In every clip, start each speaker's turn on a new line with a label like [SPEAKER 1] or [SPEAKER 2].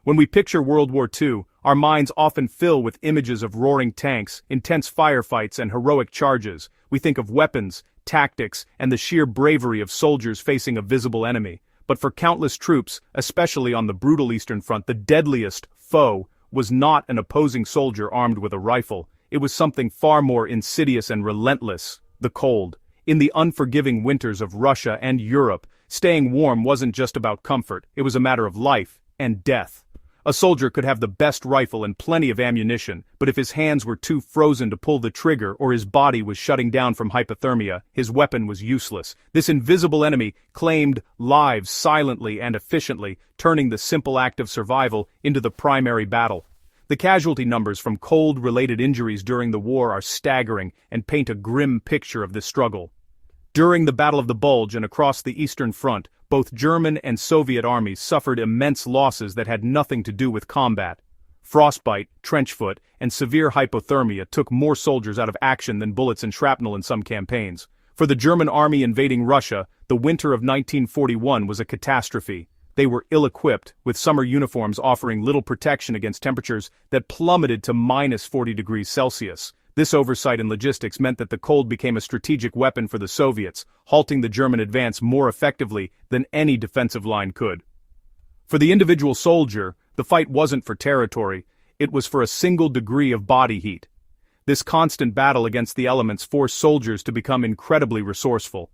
[SPEAKER 1] When we picture World War II, our minds often fill with images of roaring tanks, intense firefights, and heroic charges. We think of weapons, tactics, and the sheer bravery of soldiers facing a visible enemy. But for countless troops, especially on the brutal Eastern Front, the deadliest foe was not an opposing soldier armed with a rifle. It was something far more insidious and relentless: the cold. In the unforgiving winters of Russia and Europe, staying warm wasn't just about comfort, it was a matter of life and death. A soldier could have the best rifle and plenty of ammunition, but if his hands were too frozen to pull the trigger or his body was shutting down from hypothermia, his weapon was useless. This invisible enemy claimed lives silently and efficiently, turning the simple act of survival into the primary battle. The casualty numbers from cold-related injuries during the war are staggering and paint a grim picture of this struggle. During the Battle of the Bulge and across the Eastern Front, both German and Soviet armies suffered immense losses that had nothing to do with combat. Frostbite, trench foot, and severe hypothermia took more soldiers out of action than bullets and shrapnel in some campaigns. For the German army invading Russia, the winter of 1941 was a catastrophe. They were ill-equipped, with summer uniforms offering little protection against temperatures that plummeted to minus 40 degrees Celsius. This oversight in logistics meant that the cold became a strategic weapon for the Soviets, halting the German advance more effectively than any defensive line could. For the individual soldier, the fight wasn't for territory, it was for a single degree of body heat. This constant battle against the elements forced soldiers to become incredibly resourceful.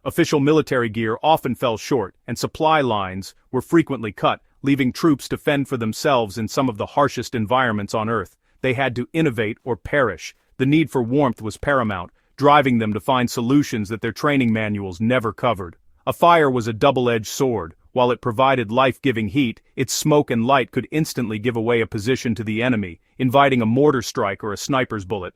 [SPEAKER 1] Official military gear often fell short, and supply lines were frequently cut, leaving troops to fend for themselves in some of the harshest environments on Earth. They had to innovate or perish. The need for warmth was paramount, driving them to find solutions that their training manuals never covered. A fire was a double-edged sword. While it provided life-giving heat, its smoke and light could instantly give away a position to the enemy, inviting a mortar strike or a sniper's bullet.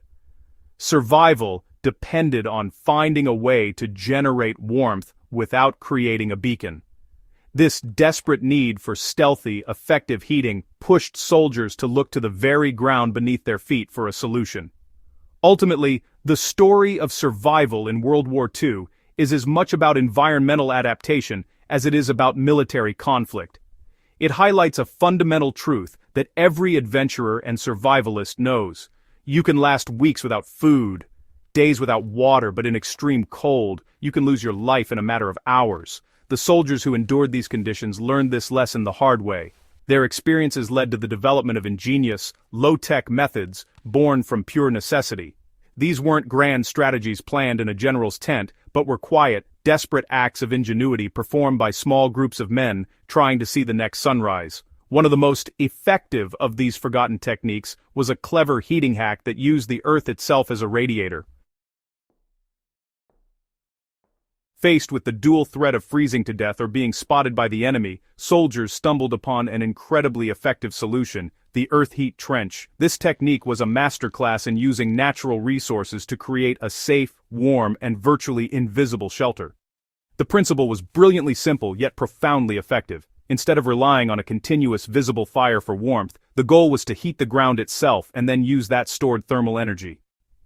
[SPEAKER 1] Survival depended on finding a way to generate warmth without creating a beacon. This desperate need for stealthy, effective heating pushed soldiers to look to the very ground beneath their feet for a solution. Ultimately, the story of survival in World War II is as much about environmental adaptation as it is about military conflict. It highlights a fundamental truth that every adventurer and survivalist knows. You can last weeks without food, days without water, but in extreme cold, you can lose your life in a matter of hours. The soldiers who endured these conditions learned this lesson the hard way. Their experiences led to the development of ingenious, low-tech methods born from pure necessity. These weren't grand strategies planned in a general's tent, but were quiet, desperate acts of ingenuity performed by small groups of men trying to see the next sunrise. One of the most effective of these forgotten techniques was a clever heating hack that used the Earth itself as a radiator. Faced with the dual threat of freezing to death or being spotted by the enemy, soldiers stumbled upon an incredibly effective solution: the earth heat trench. This technique was a masterclass in using natural resources to create a safe, warm, and virtually invisible shelter. The principle was brilliantly simple yet profoundly effective. Instead of relying on a continuous visible fire for warmth, the goal was to heat the ground itself and then use that stored thermal energy.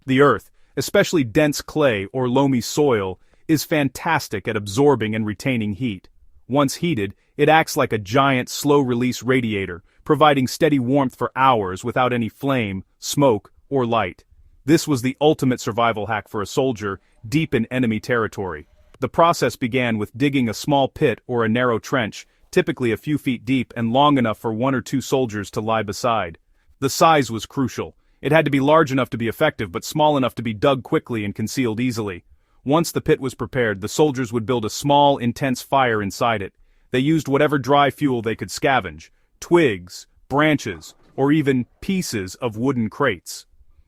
[SPEAKER 1] The earth, especially dense clay or loamy soil, is fantastic at absorbing and retaining heat. Once heated, it acts like a giant slow-release radiator, providing steady warmth for hours without any flame, smoke, or light. This was the ultimate survival hack for a soldier deep in enemy territory. The process began with digging a small pit or a narrow trench, typically a few feet deep and long enough for one or two soldiers to lie beside. The size was crucial. It had to be large enough to be effective but small enough to be dug quickly and concealed easily. Once the pit was prepared, the soldiers would build a small, intense fire inside it. They used whatever dry fuel they could scavenge: twigs, branches, or even pieces of wooden crates.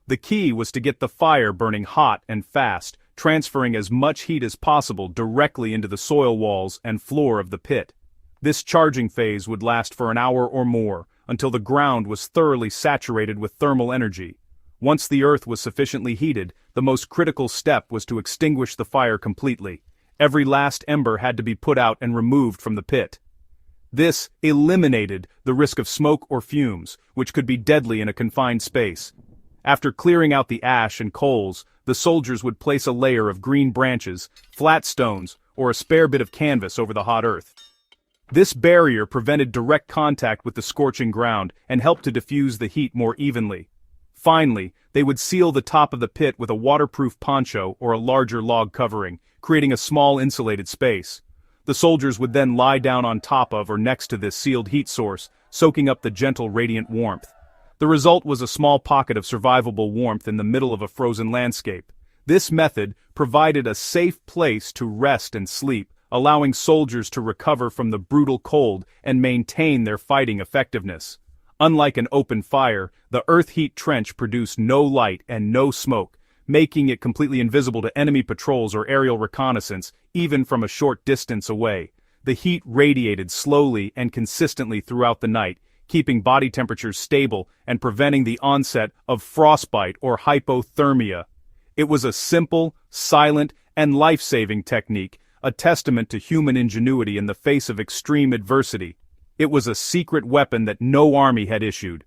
[SPEAKER 1] The key was to get the fire burning hot and fast, transferring as much heat as possible directly into the soil walls and floor of the pit. This charging phase would last for an hour or more, until the ground was thoroughly saturated with thermal energy. Once the earth was sufficiently heated, the most critical step was to extinguish the fire completely. Every last ember had to be put out and removed from the pit. This eliminated the risk of smoke or fumes, which could be deadly in a confined space. After clearing out the ash and coals, the soldiers would place a layer of green branches, flat stones, or a spare bit of canvas over the hot earth. This barrier prevented direct contact with the scorching ground and helped to diffuse the heat more evenly. Finally, they would seal the top of the pit with a waterproof poncho or a larger log covering, creating a small insulated space. The soldiers would then lie down on top of or next to this sealed heat source, soaking up the gentle radiant warmth. The result was a small pocket of survivable warmth in the middle of a frozen landscape. This method provided a safe place to rest and sleep, allowing soldiers to recover from the brutal cold and maintain their fighting effectiveness. Unlike an open fire, the earth heat trench produced no light and no smoke, making it completely invisible to enemy patrols or aerial reconnaissance, even from a short distance away. The heat radiated slowly and consistently throughout the night, keeping body temperatures stable and preventing the onset of frostbite or hypothermia. It was a simple, silent, and life-saving technique, a testament to human ingenuity in the face of extreme adversity. It was a secret weapon that no army had issued.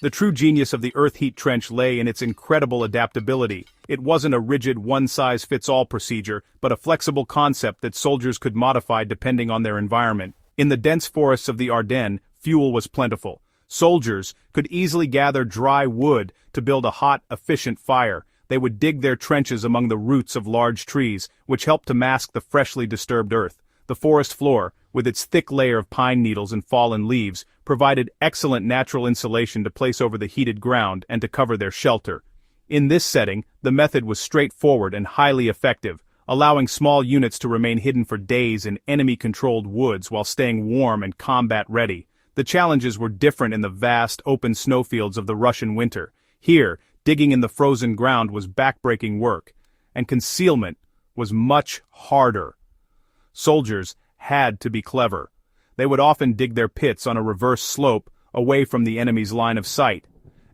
[SPEAKER 1] The true genius of the earth heat trench lay in its incredible adaptability. It wasn't a rigid one-size-fits-all procedure, but a flexible concept that soldiers could modify depending on their environment. In the dense forests of the Ardennes, fuel was plentiful. Soldiers could easily gather dry wood to build a hot, efficient fire. They would dig their trenches among the roots of large trees, which helped to mask the freshly disturbed earth. The forest floor, with its thick layer of pine needles and fallen leaves, provided excellent natural insulation to place over the heated ground and to cover their shelter. In this setting, the method was straightforward and highly effective, allowing small units to remain hidden for days in enemy-controlled woods while staying warm and combat-ready. The challenges were different in the vast, open snowfields of the Russian winter. Here, digging in the frozen ground was backbreaking work, and concealment was much harder. Soldiers had to be clever. They would often dig their pits on a reverse slope, away from the enemy's line of sight.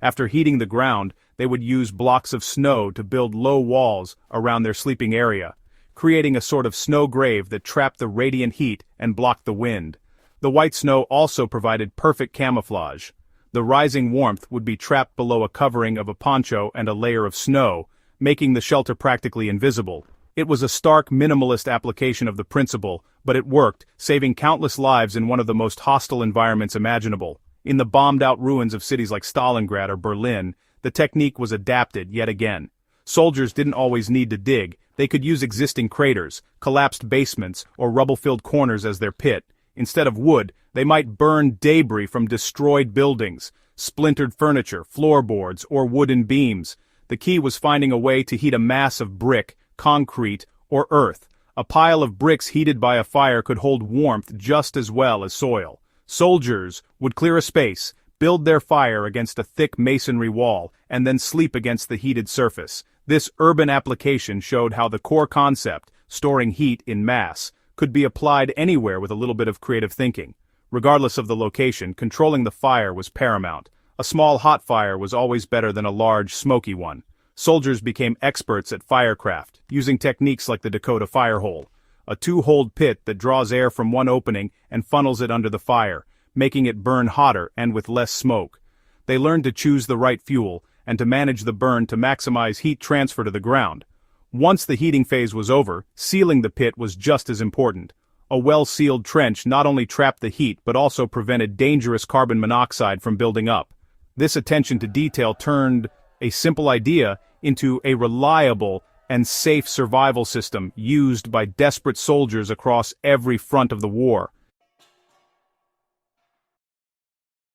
[SPEAKER 1] After heating the ground, they would use blocks of snow to build low walls around their sleeping area, creating a sort of snow grave that trapped the radiant heat and blocked the wind. The white snow also provided perfect camouflage. The rising warmth would be trapped below a covering of a poncho and a layer of snow, making the shelter practically invisible. It was a stark minimalist application of the principle, but it worked, saving countless lives in one of the most hostile environments imaginable. In the bombed-out ruins of cities like Stalingrad or Berlin, the technique was adapted yet again. Soldiers didn't always need to dig. They could use existing craters, collapsed basements, or rubble-filled corners as their pit. Instead of wood, they might burn debris from destroyed buildings, splintered furniture, floorboards, or wooden beams. The key was finding a way to heat a mass of brick, concrete, or earth. A pile of bricks heated by a fire could hold warmth just as well as soil. Soldiers would clear a space, build their fire against a thick masonry wall, and then sleep against the heated surface. This urban application showed how the core concept, storing heat in mass, could be applied anywhere with a little bit of creative thinking. Regardless of the location, controlling the fire was paramount. A small hot fire was always better than a large, smoky one. Soldiers became experts at fieldcraft, using techniques like the Dakota fire hole, a two-holed pit that draws air from one opening and funnels it under the fire, making it burn hotter and with less smoke. They learned to choose the right fuel and to manage the burn to maximize heat transfer to the ground. Once the heating phase was over, sealing the pit was just as important. A well-sealed trench not only trapped the heat but also prevented dangerous carbon monoxide from building up. This attention to detail turned a simple idea into a reliable and safe survival system used by desperate soldiers across every front of the war.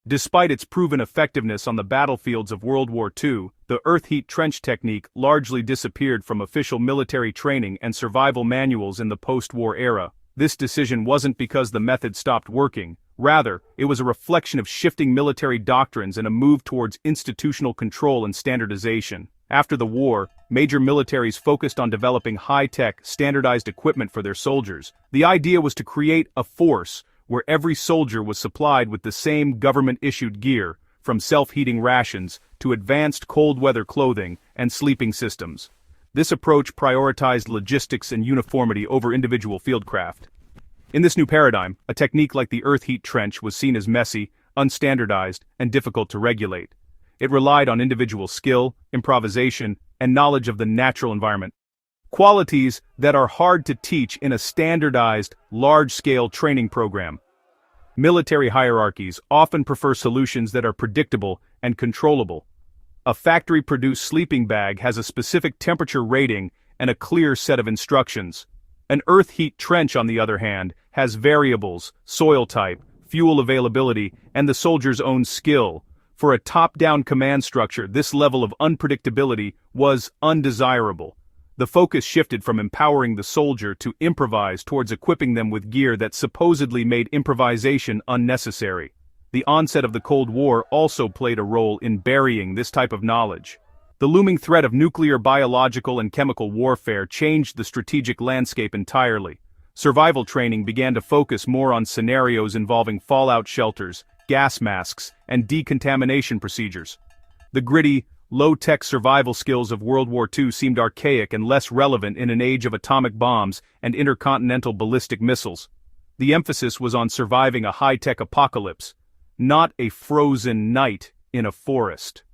[SPEAKER 1] Despite its proven effectiveness on the battlefields of World War II, the earth heat trench technique largely disappeared from official military training and survival manuals in the post-war era. This decision wasn't because the method stopped working. Rather, it was a reflection of shifting military doctrines and a move towards institutional control and standardization. After the war, major militaries focused on developing high-tech, standardized equipment for their soldiers. The idea was to create a force where every soldier was supplied with the same government-issued gear, from self-heating rations to advanced cold-weather clothing and sleeping systems. This approach prioritized logistics and uniformity over individual fieldcraft. In this new paradigm, a technique like the earth heat trench was seen as messy, unstandardized, and difficult to regulate. It relied on individual skill, improvisation, and knowledge of the natural environment. qualities that are hard to teach in a standardized, large-scale training program. Military hierarchies often prefer solutions that are predictable and controllable. A factory-produced sleeping bag has a specific temperature rating and a clear set of instructions. An earth heat trench, on the other hand, has variables, soil type, fuel availability, and the soldier's own skill. For a top-down command structure, this level of unpredictability was undesirable. The focus shifted from empowering the soldier to improvise towards equipping them with gear that supposedly made improvisation unnecessary. The onset of the Cold War also played a role in burying this type of knowledge. The looming threat of nuclear, biological, and chemical warfare changed the strategic landscape entirely. Survival training began to focus more on scenarios involving fallout shelters, gas masks, and decontamination procedures. The gritty, low-tech survival skills of World War II seemed archaic and less relevant in an age of atomic bombs and intercontinental ballistic missiles. The emphasis was on surviving a high-tech apocalypse, not a frozen night in a forest.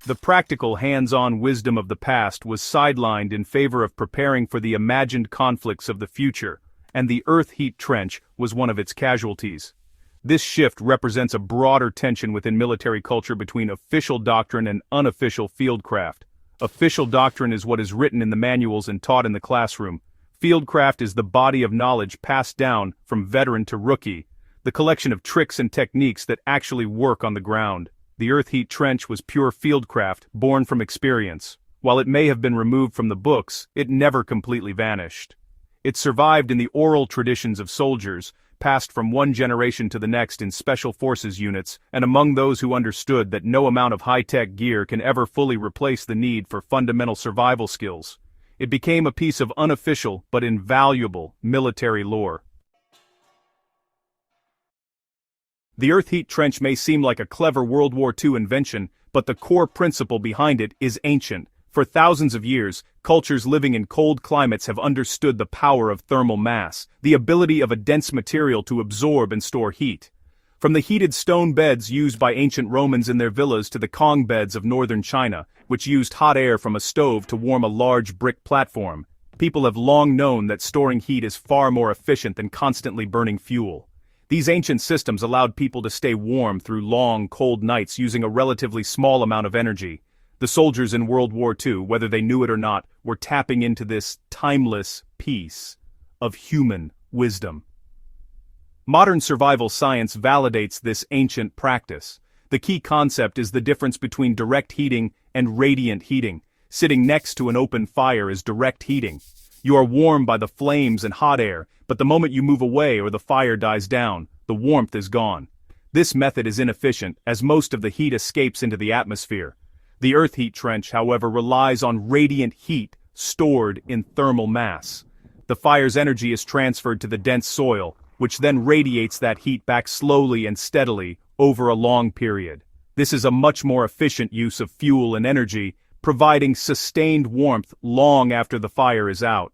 [SPEAKER 1] The practical, hands-on wisdom of the past was sidelined in favor of preparing for the imagined conflicts of the future, and the earth heat trench was one of its casualties. This shift represents a broader tension within military culture between official doctrine and unofficial fieldcraft. Official doctrine is what is written in the manuals and taught in the classroom. Fieldcraft is the body of knowledge passed down from veteran to rookie, the collection of tricks and techniques that actually work on the ground. The earth heat trench was pure fieldcraft, born from experience. While it may have been removed from the books, it never completely vanished. It survived in the oral traditions of soldiers, passed from one generation to the next in special forces units, and among those who understood that no amount of high-tech gear can ever fully replace the need for fundamental survival skills. It became a piece of unofficial but invaluable military lore. The earth heat trench may seem like a clever World War II invention, but the core principle behind it is ancient. For thousands of years, cultures living in cold climates have understood the power of thermal mass, the ability of a dense material to absorb and store heat. From the heated stone beds used by ancient Romans in their villas to the Kong beds of northern China, which used hot air from a stove to warm a large brick platform, people have long known that storing heat is far more efficient than constantly burning fuel. These ancient systems allowed people to stay warm through long, cold nights using a relatively small amount of energy. The soldiers in World War II, whether they knew it or not, were tapping into this timeless piece of human wisdom. Modern survival science validates this ancient practice. The key concept is the difference between direct heating and radiant heating. Sitting next to an open fire is direct heating. You are warmed by the flames and hot air, but the moment you move away or the fire dies down, the warmth is gone. This method is inefficient, as most of the heat escapes into the atmosphere. The earth heat trench, however, relies on radiant heat stored in thermal mass. The fire's energy is transferred to the dense soil, which then radiates that heat back slowly and steadily over a long period. This is a much more efficient use of fuel and energy, providing sustained warmth long after the fire is out.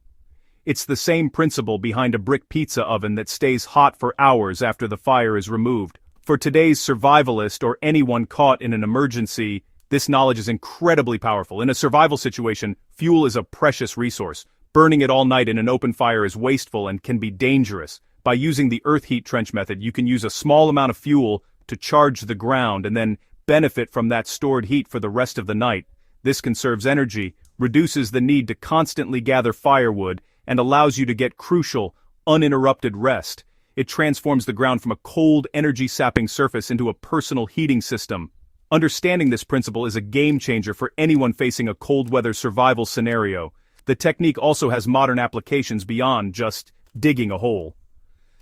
[SPEAKER 1] It's the same principle behind a brick pizza oven that stays hot for hours after the fire is removed. For today's survivalist or anyone caught in an emergency, this knowledge is incredibly powerful. In a survival situation, fuel is a precious resource. Burning it all night in an open fire is wasteful and can be dangerous. By using the earth heat trench method, you can use a small amount of fuel to charge the ground and then benefit from that stored heat for the rest of the night. This conserves energy, reduces the need to constantly gather firewood, and allows you to get crucial, uninterrupted rest. It transforms the ground from a cold, energy-sapping surface into a personal heating system. Understanding this principle is a game-changer for anyone facing a cold-weather survival scenario. The technique also has modern applications beyond just digging a hole.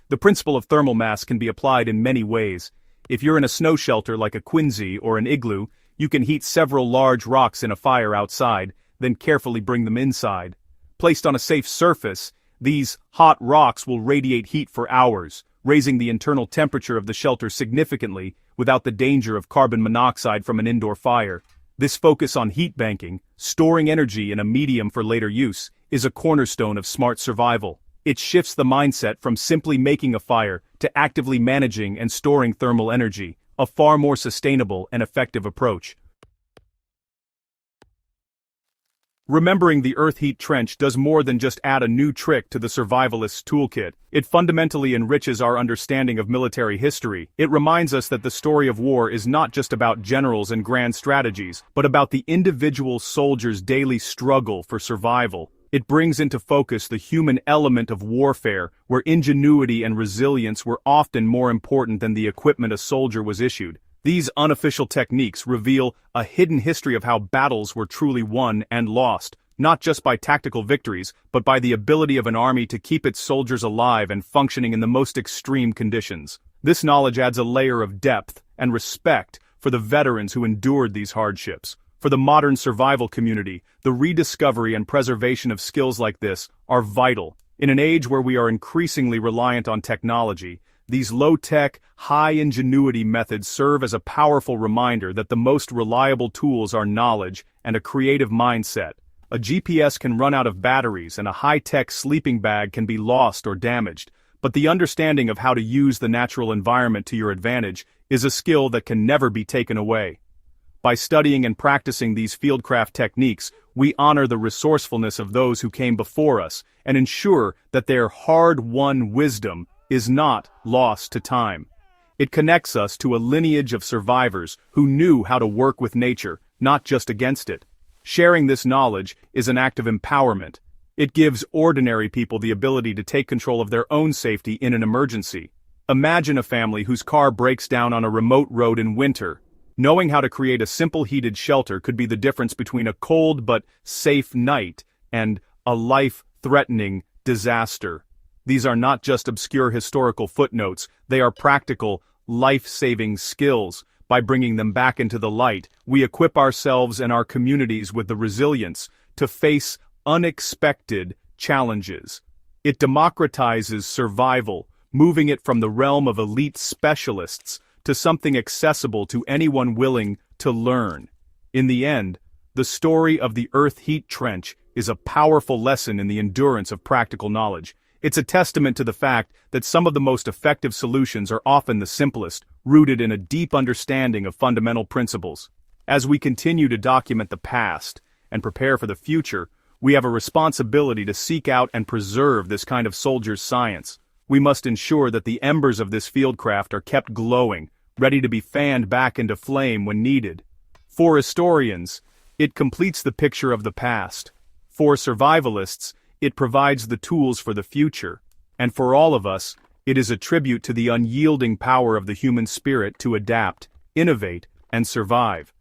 [SPEAKER 1] The principle of thermal mass can be applied in many ways. If you're in a snow shelter like a quinzhee or an igloo, you can heat several large rocks in a fire outside, then carefully bring them inside. Placed on a safe surface, these hot rocks will radiate heat for hours, raising the internal temperature of the shelter significantly without the danger of carbon monoxide from an indoor fire. This focus on heat banking, storing energy in a medium for later use, is a cornerstone of smart survival. It shifts the mindset from simply making a fire to actively managing and storing thermal energy, a far more sustainable and effective approach. Remembering the earth heat trench does more than just add a new trick to the survivalist's toolkit. It fundamentally enriches our understanding of military history. It reminds us that the story of war is not just about generals and grand strategies, but about the individual soldier's daily struggle for survival. It brings into focus the human element of warfare, where ingenuity and resilience were often more important than the equipment a soldier was issued. These unofficial techniques reveal a hidden history of how battles were truly won and lost, not just by tactical victories, but by the ability of an army to keep its soldiers alive and functioning in the most extreme conditions. This knowledge adds a layer of depth and respect for the veterans who endured these hardships. For the modern survival community, the rediscovery and preservation of skills like this are vital. In an age where we are increasingly reliant on technology, these low-tech, high-ingenuity methods serve as a powerful reminder that the most reliable tools are knowledge and a creative mindset. A GPS can run out of batteries and a high-tech sleeping bag can be lost or damaged, but the understanding of how to use the natural environment to your advantage is a skill that can never be taken away. By studying and practicing these fieldcraft techniques, we honor the resourcefulness of those who came before us and ensure that their hard-won wisdom is not lost to time. It connects us to a lineage of survivors who knew how to work with nature, not just against it. Sharing this knowledge is an act of empowerment. It gives ordinary people the ability to take control of their own safety in an emergency. Imagine a family whose car breaks down on a remote road in winter. Knowing how to create a simple heated shelter could be the difference between a cold but safe night and a life-threatening disaster. These are not just obscure historical footnotes, they are practical, life-saving skills. By bringing them back into the light, we equip ourselves and our communities with the resilience to face unexpected challenges. It democratizes survival, moving it from the realm of elite specialists to something accessible to anyone willing to learn. In the end, the story of the earth heat trench is a powerful lesson in the endurance of practical knowledge. It's a testament to the fact that some of the most effective solutions are often the simplest, rooted in a deep understanding of fundamental principles. As we continue to document the past and prepare for the future, we have a responsibility to seek out and preserve this kind of soldier's science. We must ensure that the embers of this fieldcraft are kept glowing, ready to be fanned back into flame when needed. For historians, it completes the picture of the past. For survivalists, it provides the tools for the future. And for all of us, it is a tribute to the unyielding power of the human spirit to adapt, innovate, and survive.